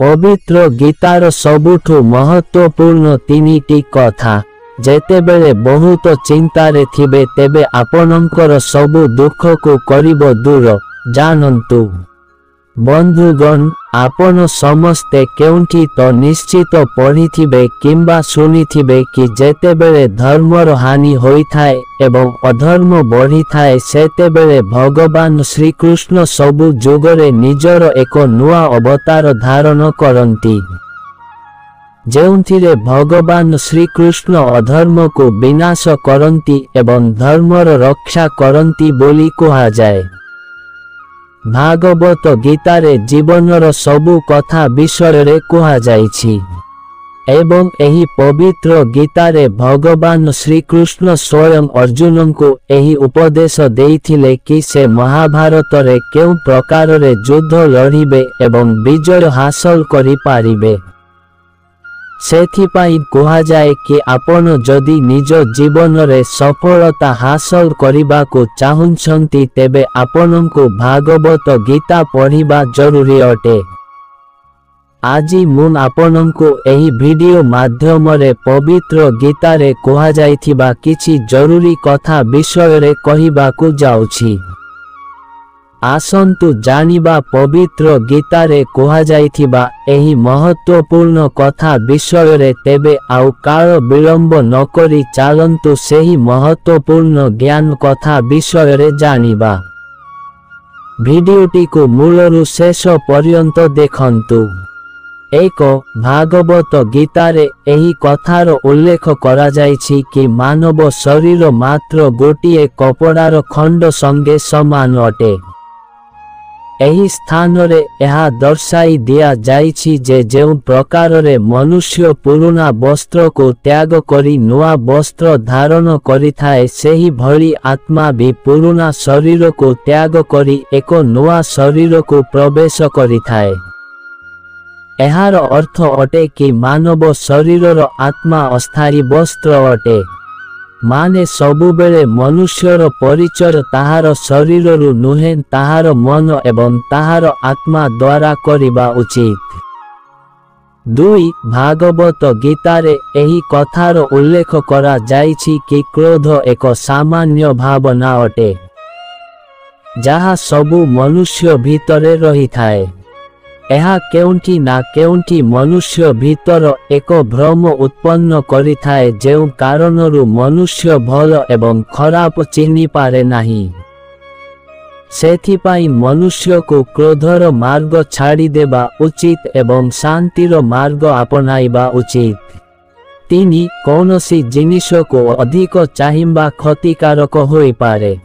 पवित्र गीतार सबुठु महत्वपूर्ण तीनिटी कथा जेतेबेले बहुत चिंतारे थिबे तेबे आपणकर सबु दुख को करिबो दूर जानन्तु। बंधुगण आपण समस्ते केउंठी तो निश्चित पढ़िथिबे किंबा सुनिथिबे कि जेतेबेले धर्मर हानि होइथाए एवं अधर्म बढ़िथाए सेतेबेले भगवान श्रीकृष्ण सबु जुगरे निजर एक नुआ अवतार धारण करंती जेउंथिरे भगवान श्रीकृष्ण अधर्म को विनाश करंती एवं धर्मर रक्षा करंती बोली कहा जाए। भागवत गीतारे जीवनर सबु कथा विषय रे कहा जाइछि एवं एही पवित्र गीतारे भगवान श्रीकृष्ण स्वयं अर्जुन को एही उपदेश देइथिले कि से महाभारत रे केउ प्रकार रे युद्ध लड़िबे एवं विजय हासिल करि पारिबे। सेथिपाई कहा जाए कि आपण जदि निज जीवन रे सफलता हासिल करिबा को चाहुछंती तेबे आपनकु भागवत गीता पढ़िबा जरूरी अटे। आजि मु आपनकु एही वीडियो माध्यम रे पवित्र गीता रे कहा जाइथिबा किछि जरूरी कथा विषय रे कहिबाकु जाउछि। आसंतु जानिबा पवित्र गीता रे कहा जाइथिबा एही महत्वपूर्ण कथा विषय रे तेबे आउ काल विलंब न करी चालंतु सेही महत्वपूर्ण ज्ञान कथा विषय रे जानिबा। वीडियोटी को मूलरु शेष पर्यंत देखंतु। एक भागवत गीता रे एही कथार उल्लेख करा जाइछि कि मानव शरीर मात्र गोटिए कपड़ार खंड संगे समान अटे। एही स्थान रे यह दर्शाई दिया जाइछि जे जेउ प्रकार रे मनुष्य पुराना वस्त्र को त्याग करी नुआ वस्त्र धारण करिथाए सेही भली आत्मा भी पुराना शरीर को त्याग करी एक नुआ शरीर को प्रवेश करिथाए। एहार अर्थ अटे कि मानव शरीरर आत्मा अस्थायी वस्त्र अटे। माने सबुबेले मनुष्यर परिचय ताहार शरीररु नुहे ताहार मन एवं ताहार आत्मा द्वारा करिबा उचित। 2 भागवत गीतारे एही कथार उल्लेख करा जाइछि कि क्रोध एक सामान्य भावना अटे जहा सबु मनुष्य भितरे रही थाए। एहा केउंठी ना केउंठी मनुष्य भीतर एक भ्रम उत्पन्न करिथाए जेउ कारणरु मनुष्य भल एवं खराब चिन्हि पारे नाही। सेथिपाई मनुष्य को क्रोधर मार्ग छाड़ी देबा उचित एवं शांतिर मार्ग अपनाइबा उचित। 3 कौनसी जिनिस को अधिक चाहिबा क्षतिकारक होई पारे।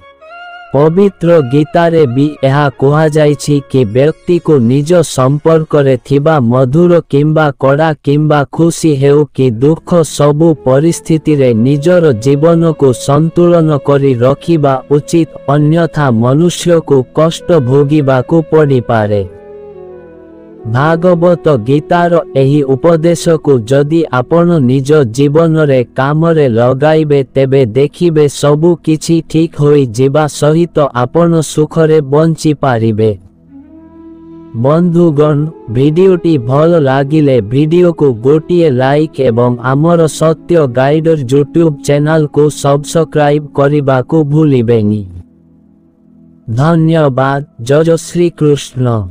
पवित्र गीतारे भी यह कहा जाइछि कि व्यक्ति को निज संपर्क रे थिबा मधुर किंबा कड़ा किंबा खुशी हेउ कि दुख सबु परिस्थिति रे निजर जीवन को संतुलन करी रखिबा उचित अन्यथा मनुष्य को कष्ट भोगिबा को पड़ी पारे। भागवत गीतार एही उपदेश को जदि आपण निज जीवन रे काम रे लगाइबे तेबे देखिबे सबु किछि ठीक होई जिबा सहित आपण सुख रे बंची पारिबे। बंधुगण वीडियोटी भल लागिले वीडियो को गोटिए लाइक एवं आमर सत्य गाइडर यूट्यूब चैनल को सब्सक्राइब करिबा को भूलिबेनी। धन्यवाद। जय श्री कृष्ण।